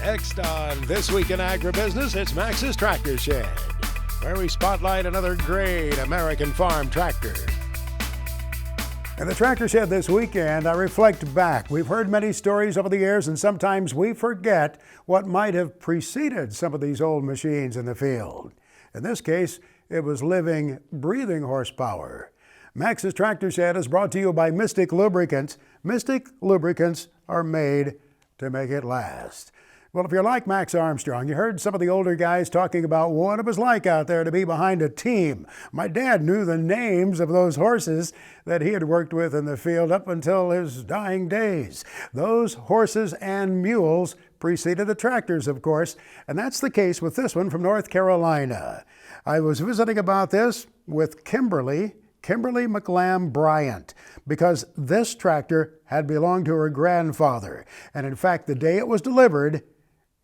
Next on This Week in Agribusiness, it's Max's Tractor Shed, where we spotlight another great American farm tractor. In the Tractor Shed this weekend, I reflect back. We've heard many stories over the years, and sometimes we forget what might have preceded some of these old machines in the field. In this case, it was living, breathing horsepower. Max's Tractor Shed is brought to you by Mystic Lubricants. Mystic Lubricants are made to make it last. Well, if you're like Max Armstrong, you heard some of the older guys talking about what it was like out there to be behind a team. My dad knew the names of those horses that he had worked with in the field up until his dying days. Those horses and mules preceded the tractors, of course, and that's the case with this one from North Carolina. I was visiting about this with Kimberly McLam Bryant, because this tractor had belonged to her grandfather. And in fact, the day it was delivered,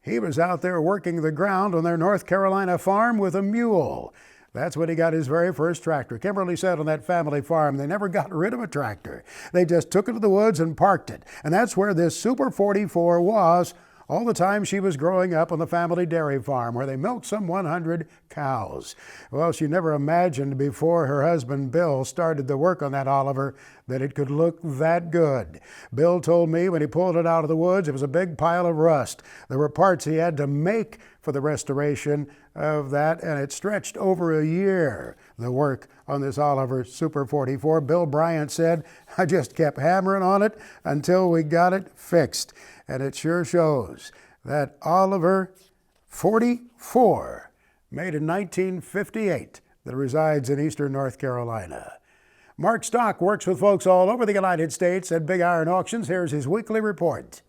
he was out there working the ground on their North Carolina farm with a mule. That's when he got his very first tractor. Kimberly said on that family farm, they never got rid of a tractor. They just took it to the woods and parked it. And that's where this Super 44 was all the time she was growing up on the family dairy farm, where they milked some 100 cows. Well, she never imagined before her husband Bill started to work on that Oliver that it could look that good. Bill told me when he pulled it out of the woods, it was a big pile of rust. There were parts he had to make for the restoration of that, and it stretched over a year, the work on this Oliver Super 44. Bill Bryant said, I just kept hammering on it until we got it fixed. And it sure shows. That Oliver 44, made in 1958, that resides in eastern North Carolina. Mark Stock works with folks all over the United States at Big Iron Auctions. Here's his weekly report.